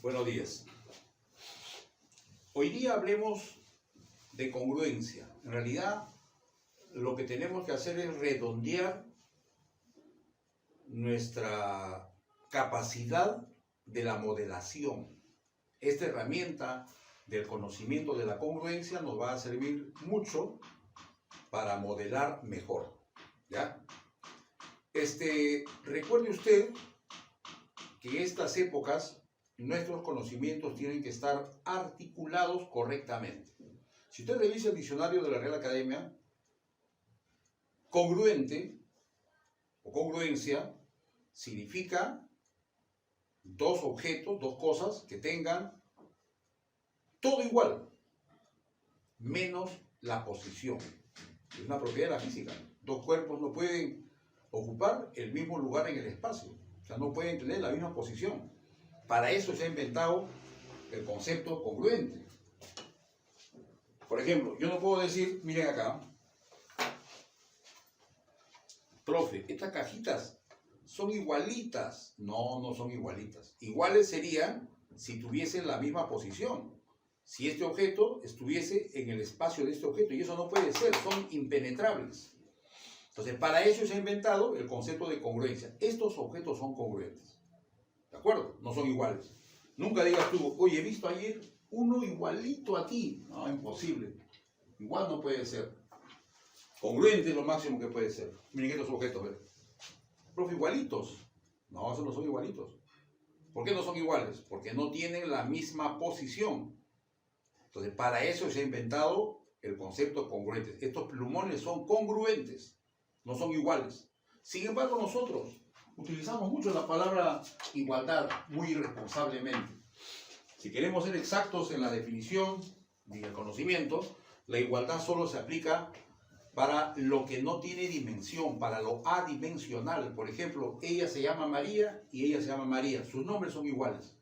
Buenos días. Hoy día hablemos de congruencia. En realidad, lo que tenemos que hacer es redondear nuestra capacidad de la modelación. Esta herramienta del conocimiento de la congruencia nos va a servir mucho para modelar mejor, ¿ya? Recuerde usted que en estas épocas nuestros conocimientos tienen que estar articulados correctamente. Si usted revisa el diccionario de la Real Academia, congruente o congruencia significa dos objetos, dos cosas que tengan todo igual, menos la posición. Es una propiedad de la física. Dos cuerpos no pueden ocupar el mismo lugar en el espacio. O sea, no pueden tener la misma posición. Para eso se ha inventado el concepto congruente. Por ejemplo, yo no puedo decir, miren acá, profe, estas cajitas son igualitas. No, no son igualitas. Iguales serían si tuviesen la misma posición. Si este objeto estuviese en el espacio de este objeto, y eso no puede ser, son impenetrables. Entonces, para eso se ha inventado el concepto de congruencia. Estos objetos son congruentes. ¿De acuerdo? No son iguales. Nunca digas tú, oye, he visto ayer uno igualito a ti. No, imposible. Igual no puede ser. Congruente es lo máximo que puede ser. Miren estos objetos, ¿ven? Profe, igualitos. No, esos no son igualitos. ¿Por qué no son iguales? Porque no tienen la misma posición. Entonces, para eso se ha inventado el concepto congruente. Estos plumones son congruentes, no son iguales. Sin embargo, nosotros utilizamos mucho la palabra igualdad muy irresponsablemente. Si queremos ser exactos en la definición y el conocimiento, la igualdad solo se aplica para lo que no tiene dimensión, para lo adimensional. Por ejemplo, ella se llama María y ella se llama María. Sus nombres son iguales,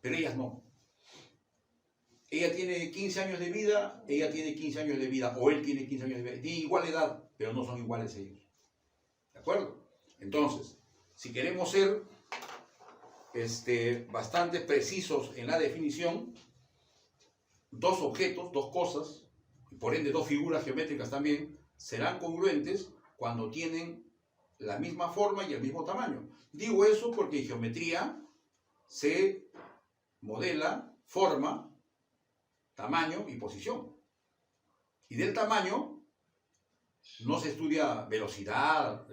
pero ellas no. Ella tiene 15 años de vida, ella tiene 15 años de vida, o él tiene 15 años de vida. Tienen igual edad, pero no son iguales ellos. ¿De acuerdo? Entonces, si queremos ser bastante precisos en la definición, dos objetos, dos cosas, y por ende dos figuras geométricas también, serán congruentes cuando tienen la misma forma y el mismo tamaño. Digo eso porque en geometría se modela forma, tamaño y posición. Y del tamaño no se estudia velocidad,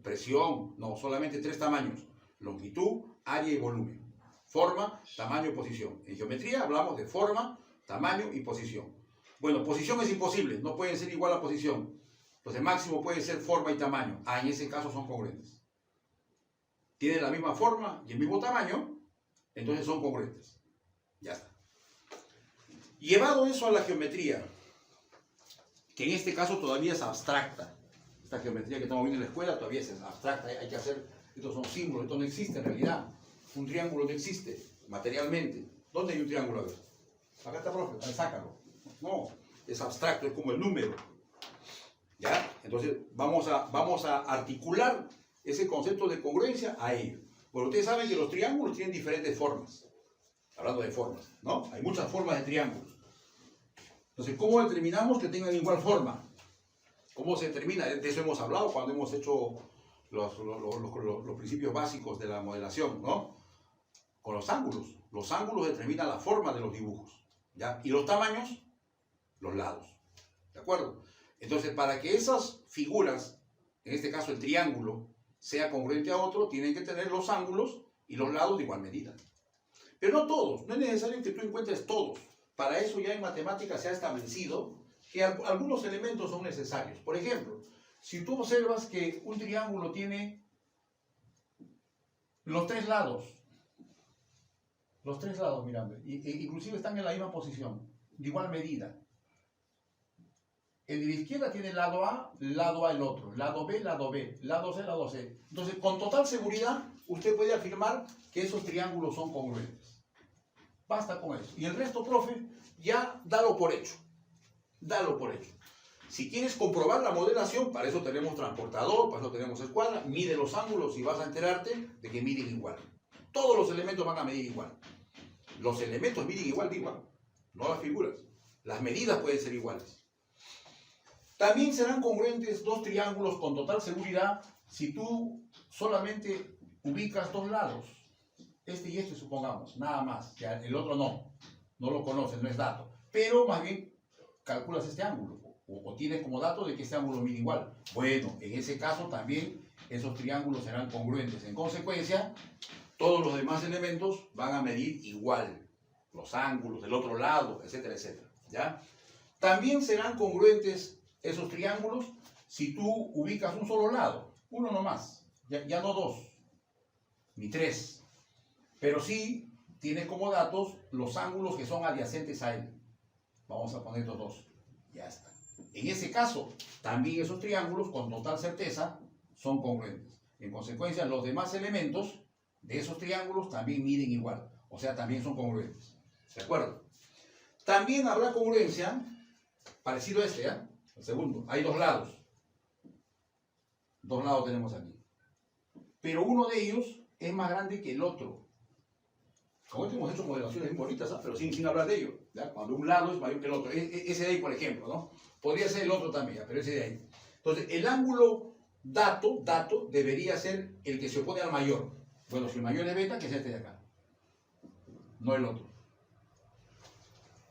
presión, no, solamente tres tamaños: longitud, área y volumen. Forma, tamaño y posición. En geometría hablamos de forma, tamaño y posición. Bueno, posición es imposible, no pueden ser igual a posición. Entonces máximo puede ser forma y tamaño. En ese caso son congruentes. Tienen la misma forma y el mismo tamaño, entonces son congruentes. Ya está. Llevado eso a la geometría, que en este caso todavía es abstracta. Esta geometría que estamos viendo en la escuela todavía es abstracta. Hay que hacer, estos son símbolos, esto no existe en realidad. Un triángulo no existe materialmente. ¿Dónde hay un triángulo? A ver. Acá está, profe, sácalo. No, es abstracto, es como el número. ¿Ya? Entonces vamos a articular ese concepto de congruencia a ello. Bueno, ustedes saben que los triángulos tienen diferentes formas. Hablando de formas, ¿no? Hay muchas formas de triángulos. Entonces, ¿cómo determinamos que tengan igual forma? ¿Cómo se determina? De eso hemos hablado cuando hemos hecho los principios básicos de la modelación, ¿no? Con los ángulos. Los ángulos determinan la forma de los dibujos, ¿ya? Y los tamaños, los lados. ¿De acuerdo? Entonces, para que esas figuras, en este caso el triángulo, sea congruente a otro, tienen que tener los ángulos y los lados de igual medida. Pero no todos, no es necesario que tú encuentres todos. Para eso ya en matemáticas se ha establecido que algunos elementos son necesarios. Por ejemplo, si tú observas que un triángulo tiene los tres lados, mira, inclusive están en la misma posición, de igual medida. El de la izquierda tiene lado A el otro, lado B, lado C, lado C. Entonces, con total seguridad, usted puede afirmar que esos triángulos son congruentes. Basta con eso. Y el resto, profe, ya dalo por hecho. Dalo por hecho. Si quieres comprobar la modelación, para eso tenemos transportador, para eso tenemos escuadra, mide los ángulos y vas a enterarte de que miden igual. Todos los elementos van a medir igual. Los elementos miden igual, digo, no las figuras. Las medidas pueden ser iguales. También serán congruentes dos triángulos con total seguridad si tú solamente ubicas dos lados. Este y este, supongamos, nada más. Ya el otro no lo conoces, no es dato. Pero más bien calculas este ángulo o tienes como dato de que este ángulo mide igual. Bueno, en ese caso también esos triángulos serán congruentes. En consecuencia, todos los demás elementos van a medir igual. Los ángulos del otro lado, etcétera, etcétera. ¿Ya? También serán congruentes esos triángulos si tú ubicas un solo lado, uno nomás, ya no dos, ni tres. Pero sí tienes como datos los ángulos que son adyacentes a él. Vamos a poner estos dos. Ya está. En ese caso, también esos triángulos, con total certeza, son congruentes. En consecuencia, los demás elementos de esos triángulos también miden igual. O sea, también son congruentes. ¿De acuerdo? También habrá congruencia, parecido a este, ¿ya? El segundo. Hay dos lados. Dos lados tenemos aquí. Pero uno de ellos es más grande que el otro. Como hemos hecho modelaciones muy bonitas, ¿eh? Pero sin hablar de ello. ¿Ya? Cuando un lado es mayor que el otro. Ese de ahí, por ejemplo, ¿no? Podría ser el otro también, ¿ya? Pero ese de ahí. Entonces, el ángulo dato, debería ser el que se opone al mayor. Bueno, si el mayor es beta, que sea este de acá. No el otro.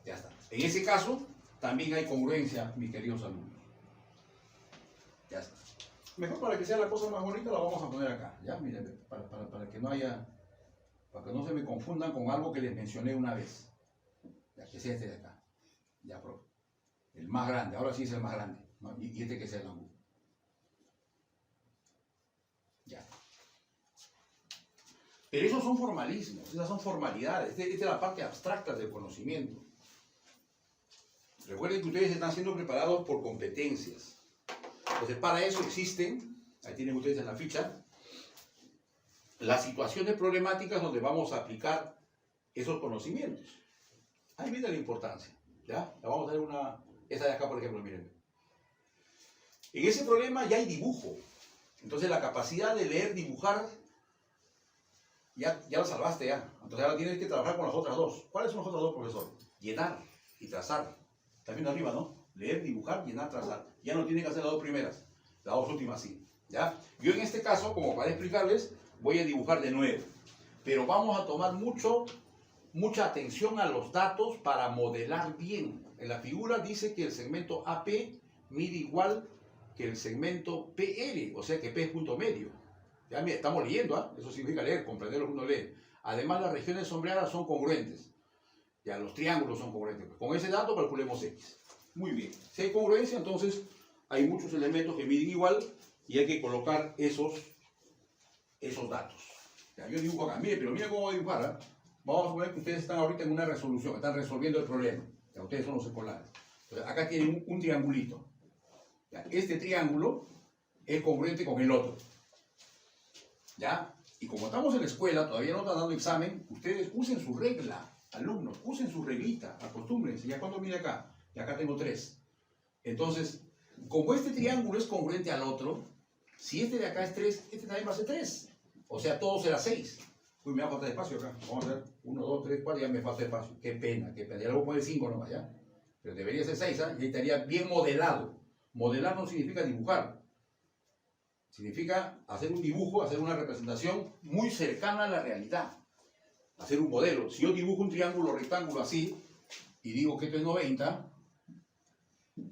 Ya está. En ese caso, también hay congruencia, mis queridos alumnos. Ya está. Mejor para que sea la cosa más bonita, la vamos a poner acá. Ya, miren, para que no haya... Para que no se me confundan con algo que les mencioné una vez. Ya que sea este de acá. Ya, profe. El más grande. Ahora sí es el más grande, ¿no? Y este que sea el ángulo. Ya. Pero esos son formalismos. Esas son formalidades. Esta es la parte abstracta del conocimiento. Recuerden que ustedes están siendo preparados por competencias. Entonces, para eso existen, ahí tienen ustedes en la ficha, las situaciones problemáticas donde vamos a aplicar esos conocimientos. Ahí viene la importancia. ¿Ya? Le vamos a dar una... Esta de acá, por ejemplo, miren. En ese problema ya hay dibujo. Entonces, la capacidad de leer, dibujar, ya la salvaste ya. Entonces, ahora tienes que trabajar con las otras dos. ¿Cuáles son las otras dos, profesor? Llenar y trazar. Está viendo arriba, ¿no? Leer, dibujar, llenar, trazar. Ya no tienen que hacer las dos primeras. Las dos últimas sí. ¿Ya? Yo en este caso, como para explicarles, voy a dibujar de nuevo. Pero vamos a tomar mucha atención a los datos para modelar bien. En la figura dice que el segmento AP mide igual que el segmento PL, o sea que P es punto medio. Ya estamos leyendo, ¿eh? Eso significa leer, comprender lo que uno lee. Además, las regiones sombreadas son congruentes. Ya, los triángulos son congruentes. Con ese dato calculemos X. Muy bien. Si hay congruencia, entonces hay muchos elementos que miden igual y hay que colocar esos datos. Ya, yo dibujo acá. Mire, pero mire cómo voy a dibujar. ¿Eh? Vamos a suponer que ustedes están ahorita en una resolución, están resolviendo el problema. Ya, ustedes son los escolares. Entonces, acá tienen un triangulito. Ya, este triángulo es congruente con el otro. ¿Ya? Y como estamos en la escuela, todavía no están dando examen, ustedes usen su regla. Alumnos, usen su reglita, acostúmbrense. Ya cuando mire acá, y acá tengo 3. Entonces, como este triángulo es congruente al otro, si este de acá es 3, este también va a ser 3. O sea, todo será 6. Uy, me va a faltar espacio acá. Vamos a ver. 1, 2, 3, 4, ya me falta espacio. Qué pena, qué pena. Ya le voy a poner 5 nomás, ¿ya? Pero debería ser 6, ¿ah? Y ahí estaría bien modelado. Modelar no significa dibujar. Significa hacer un dibujo, hacer una representación muy cercana a la realidad. Hacer un modelo. Si yo dibujo un triángulo rectángulo así y digo que esto es 90,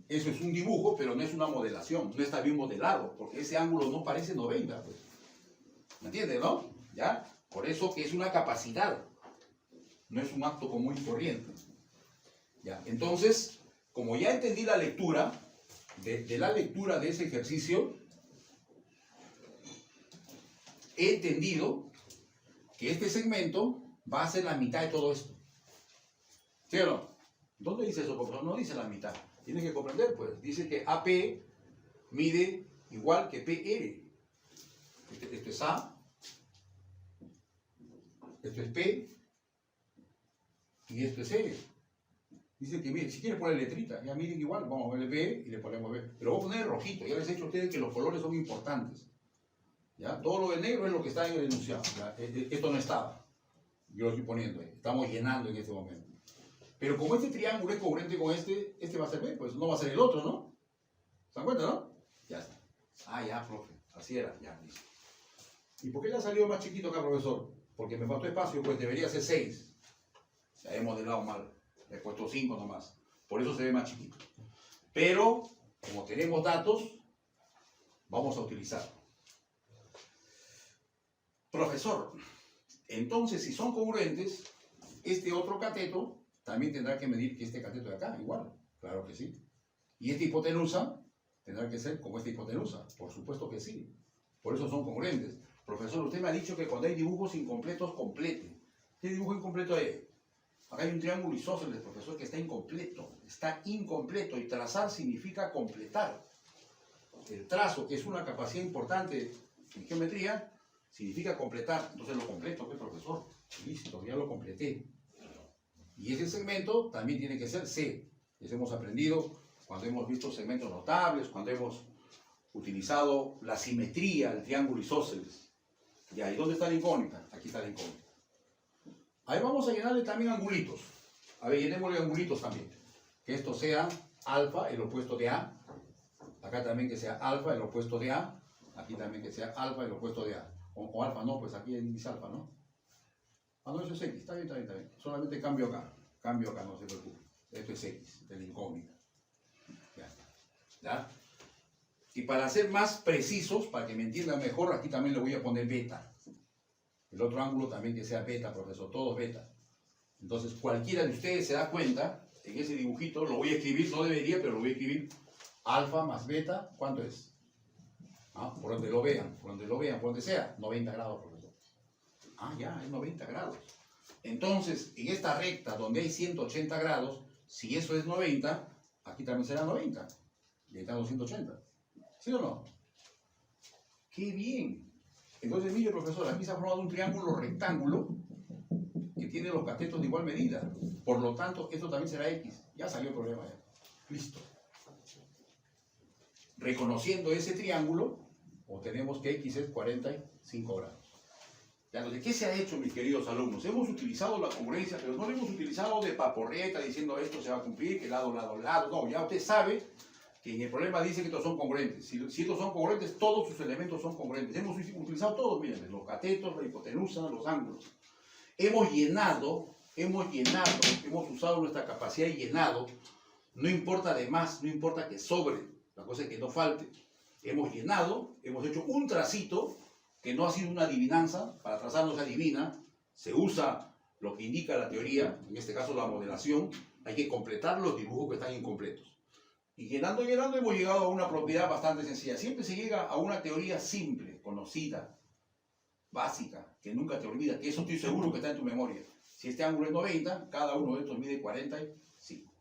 eso es un dibujo, pero no es una modelación, no está bien modelado, porque ese ángulo no parece 90. Pues. ¿Me entiendes, no? ¿Ya? Por eso que es una capacidad, no es un acto común y corriente. ¿Ya? Entonces, como ya entendí la lectura, de la lectura de ese ejercicio, he entendido que este segmento va a ser la mitad de todo esto. ¿Sí o no? ¿Dónde dice eso? Porque no dice la mitad. Tienes que comprender, pues. Dice que AP mide igual que PR. Esto es A. Esto es P. Y esto es R. Dice que, mire, si quieres poner letrita, ya miren igual. Vamos a ponerle P y le ponemos B. Pero voy a poner rojito. Ya les he dicho a ustedes que los colores son importantes. ¿Ya? Todo lo de negro es lo que está en el enunciado. ¿Ya? Esto no estaba. Yo lo estoy poniendo ahí. Estamos llenando en este momento. Pero como este triángulo es congruente con este va a ser B, pues no va a ser el otro, ¿no? ¿Se dan cuenta, no? Ya está. Ah, ya, profe. Así era. Ya, listo. ¿Y por qué le ha salido más chiquito acá, profesor? Porque me faltó espacio, pues debería ser 6. Se ha modelado mal. Le he puesto 5 nomás. Por eso se ve más chiquito. Pero, como tenemos datos, vamos a utilizarlo. Profesor, entonces si son congruentes, este otro cateto también tendrá que medir que este cateto de acá, igual. Claro que sí. Y esta hipotenusa tendrá que ser como esta hipotenusa. Por supuesto que sí. Por eso son congruentes. Profesor, usted me ha dicho que cuando hay dibujos incompletos, complete. ¿Qué dibujo incompleto hay? Acá hay un triángulo isósceles, profesor, que está incompleto. Está incompleto y trazar significa completar. El trazo, que es una capacidad importante en geometría, significa completar. Entonces lo completo, ¿qué, profesor? Listo, ya lo completé. Y ese segmento también tiene que ser C. Eso hemos aprendido cuando hemos visto segmentos notables, cuando hemos utilizado la simetría del triángulo isósceles. Ya, ¿y dónde está la incógnita? Aquí está la incógnita. Ahí vamos a llenarle también angulitos. A ver, llenémosle angulitos también. Que esto sea alfa, el opuesto de A. Acá también que sea alfa, el opuesto de A. Aquí también que sea alfa, el opuesto de A. O alfa no, pues aquí dice alfa, ¿no? Ah, no, eso es X. Está bien, está bien, está bien. Solamente cambio acá. Cambio acá, no se preocupe. Esto es X, de la incógnita. Ya está. ¿Ya? Y para ser más precisos, para que me entiendan mejor, aquí también le voy a poner beta. El otro ángulo también que sea beta, profesor, todos beta. Entonces, cualquiera de ustedes se da cuenta, en ese dibujito, lo voy a escribir, no debería, pero lo voy a escribir, alfa más beta, ¿cuánto es? ¿Ah? Por donde lo vean, por donde sea, 90 grados, profesor. Ah, ya, es 90 grados. Entonces, en esta recta donde hay 180 grados, si eso es 90, aquí también será 90. Y ahí están los 180. ¿Sí o no? ¡Qué bien! Entonces, mire, profesor, aquí se ha formado un triángulo rectángulo que tiene los catetos de igual medida. Por lo tanto, esto también será X. Ya salió el problema ya. Listo. Reconociendo ese triángulo, obtenemos que X es 45 grados. Ya, entonces, ¿qué se ha hecho, mis queridos alumnos? Hemos utilizado la congruencia, pero no lo hemos utilizado de paporreta diciendo esto se va a cumplir, que lado, lado, lado. No, ya usted sabe que en el problema dice que estos son congruentes. Si estos son congruentes, todos sus elementos son congruentes. Hemos utilizado todos, miren, los catetos, la hipotenusa, los ángulos. Hemos usado nuestra capacidad de llenado. No importa de más, no importa que sobre, la cosa es que no falte. Hemos llenado, hemos hecho un tracito, que no ha sido una adivinanza, para trazar no se adivina, se usa lo que indica la teoría, en este caso la modelación, hay que completar los dibujos que están incompletos. Y llenando, hemos llegado a una propiedad bastante sencilla. Siempre se llega a una teoría simple, conocida, básica, que nunca te olvidas, que eso estoy seguro que está en tu memoria. Si este ángulo es 90, cada uno de estos mide 45.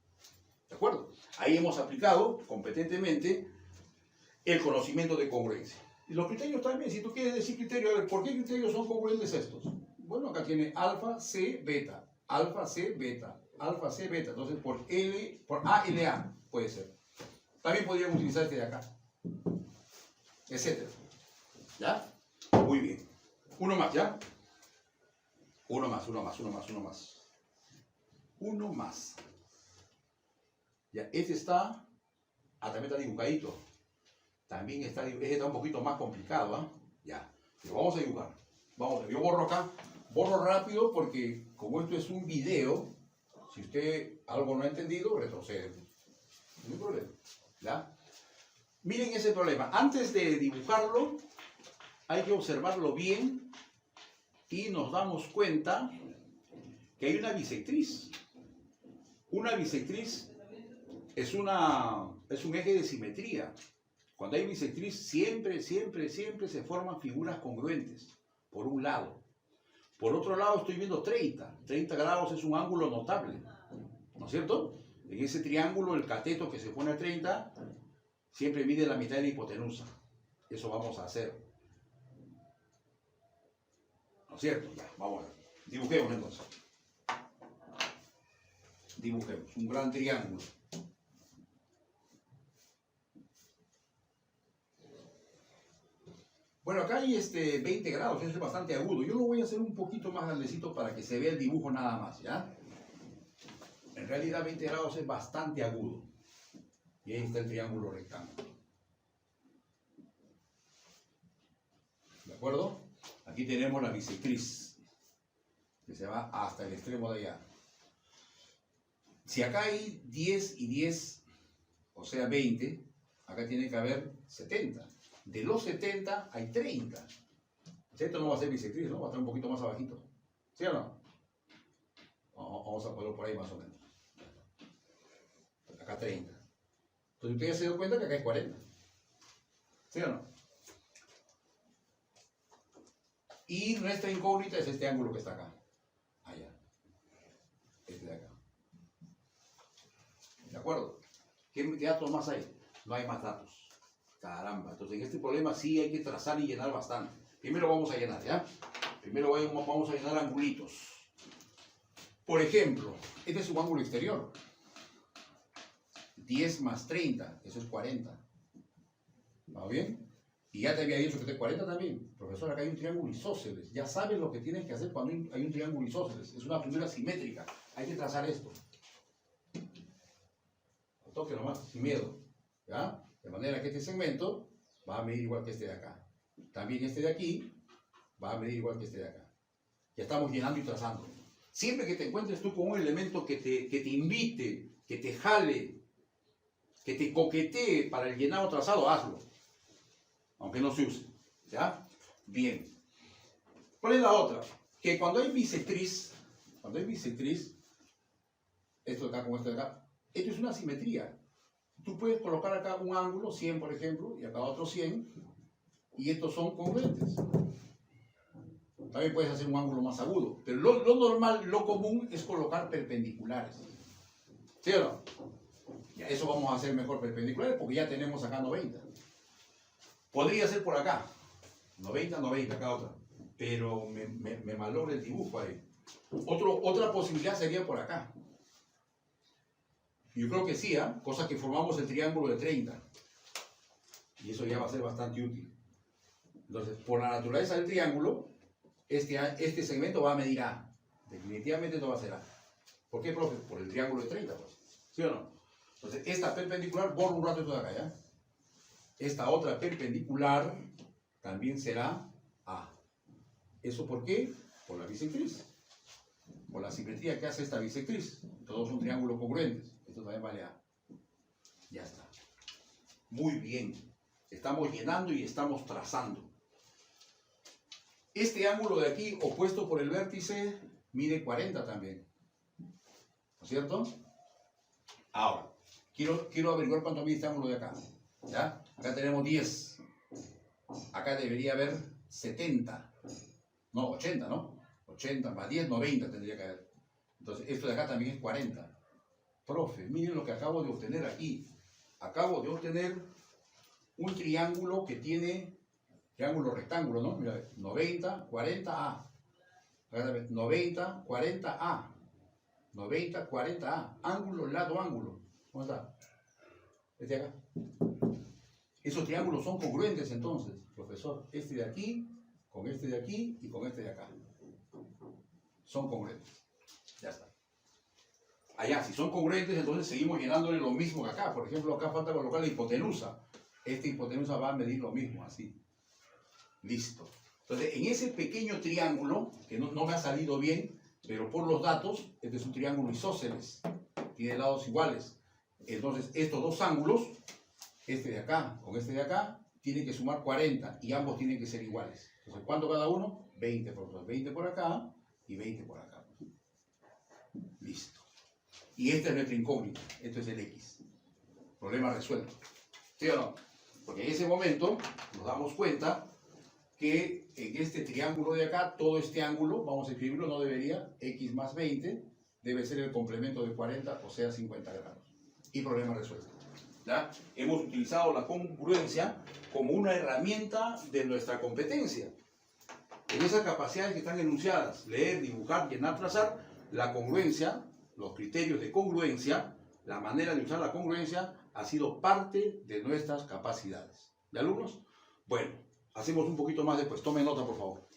¿De acuerdo? Ahí hemos aplicado competentemente el conocimiento de congruencia. Y los criterios también, si tú quieres decir criterio, a ver, ¿por qué criterios son congruentes estos? Bueno, acá tiene alfa, C, beta, alfa, C, beta, alfa, C, beta. Entonces, por A, L, A puede ser. También podríamos utilizar este de acá, etcétera. ¿Ya? Muy bien. Uno más, ¿ya? Uno más. Ya, este está, también está dibujadito. También está, este está un poquito más complicado, ¿ah? Ya, pero vamos a dibujar. Yo borro acá, borro rápido porque como esto es un video, si usted algo no ha entendido, retrocede. No hay problema, ¿ya? Miren ese problema. Antes de dibujarlo, hay que observarlo bien y nos damos cuenta que hay una bisectriz. Una bisectriz es un eje de simetría. Cuando hay bisectriz, siempre se forman figuras congruentes, por un lado. Por otro lado, estoy viendo 30. 30 grados es un ángulo notable, ¿no es cierto? En ese triángulo, el cateto que se pone a 30, siempre mide la mitad de la hipotenusa. Eso vamos a hacer. ¿No es cierto? Ya, vamos a ver. Dibujemos entonces. Dibujemos un gran triángulo. Bueno, acá hay 20 grados, eso es bastante agudo. Yo lo voy a hacer un poquito más grandecito para que se vea el dibujo nada más, ¿ya? En realidad 20 grados es bastante agudo. Y ahí está el triángulo rectángulo. ¿De acuerdo? Aquí tenemos la bisectriz, que se va hasta el extremo de allá. Si acá hay 10 y 10, o sea 20, acá tiene que haber 70. De los 70 hay 30. Esto no va a ser bisectriz, ¿no? Va a estar un poquito más abajito. ¿Sí o no? Vamos a ponerlo por ahí más o menos. Acá 30. Entonces usted ya se dio cuenta que acá es 40. ¿Sí o no? Y nuestra incógnita es este ángulo que está acá. Allá. Este de acá. ¿De acuerdo? ¿Qué datos más hay? No hay más datos. Caramba. Entonces en este problema sí hay que trazar y llenar bastante. Primero vamos a llenar, ¿ya? Primero vamos a llenar angulitos. Por ejemplo, este es un ángulo exterior. 10 más 30, eso es 40. ¿Va bien? Y ya te había dicho que este es 40 también. Profesor, acá hay un triángulo isósceles. Ya sabes lo que tienes que hacer cuando hay un triángulo isósceles. Es una figura simétrica. Hay que trazar esto. Toque nomás, sin miedo. ¿Ya? De manera que este segmento va a medir igual que este de acá. También este de aquí va a medir igual que este de acá. Ya estamos llenando y trazando. Siempre que te encuentres tú con un elemento que te invite, que te jale, que te coquetee para el llenado trazado, hazlo. Aunque no se use. ¿Ya? Bien. ¿Cuál es la otra? Que cuando hay bisectriz, esto de acá con esto de acá, esto es una simetría. Tú puedes colocar acá un ángulo, 100 por ejemplo, y acá otro 100, y estos son congruentes. También puedes hacer un ángulo más agudo, pero lo normal, lo común es colocar perpendiculares. ¿Sí o no? Ya, eso vamos a hacer mejor perpendiculares porque ya tenemos acá 90. Podría ser por acá, 90, 90, acá otra, pero me malogra el dibujo ahí. Otra posibilidad sería por acá. Yo creo que sí, cosa que formamos el triángulo de 30. Y eso ya va a ser bastante útil. Entonces, por la naturaleza del triángulo, este segmento va a medir A. Definitivamente esto va a ser A. ¿Por qué, profe? Por el triángulo de 30, pues. ¿Sí o no? Entonces, esta perpendicular, borro un rato esto de acá, ¿ya? Esta otra perpendicular también será A. ¿Eso por qué? Por la bisectriz. Por la simetría que hace esta bisectriz. Todos son triángulos congruentes. Esto también vale A. Ya está. Muy bien. Estamos llenando y estamos trazando. Este ángulo de aquí, opuesto por el vértice, mide 40 también. ¿No es cierto? Ahora, quiero averiguar cuánto mide este ángulo de acá. ¿Ya? Acá tenemos 10. Acá debería haber 70. No, 80, ¿no? 80 más 10, 90 tendría que haber. Entonces, esto de acá también es 40. Profe, miren lo que acabo de obtener aquí. Acabo de obtener un triángulo que tiene, triángulo rectángulo, ¿no? Mira, 90, 40A. 90, 40A. 90, 40A. Ángulo, lado, ángulo. ¿Cómo está? Este de acá. Esos triángulos son congruentes entonces, profesor. Este de aquí, con este de aquí y con este de acá. Son congruentes. Ya está. Allá, si son congruentes, entonces seguimos llenándole lo mismo que acá. Por ejemplo, acá falta colocar la hipotenusa. Esta hipotenusa va a medir lo mismo, así. Listo. Entonces, en ese pequeño triángulo, que no me ha salido bien, pero por los datos, este es un triángulo isósceles. Tiene lados iguales. Entonces, estos dos ángulos, este de acá con este de acá, tienen que sumar 40 y ambos tienen que ser iguales. Entonces, ¿cuánto cada uno? 20 por dos. 20 por acá y 20 por acá. Listo. Y esta es nuestra incógnita. Esto es el X. Problema resuelto. ¿Sí o no? Porque en ese momento nos damos cuenta que en este triángulo de acá, todo este ángulo, vamos a escribirlo, no debería, X más 20, debe ser el complemento de 40, o sea, 50 grados. Y problema resuelto. ¿Ya? Hemos utilizado la congruencia como una herramienta de nuestra competencia. En esas capacidades que están enunciadas, leer, dibujar, llenar, trazar, la congruencia, los criterios de congruencia, la manera de usar la congruencia ha sido parte de nuestras capacidades. ¿De alumnos? Bueno, Hacemos un poquito más después. Tome nota, por favor.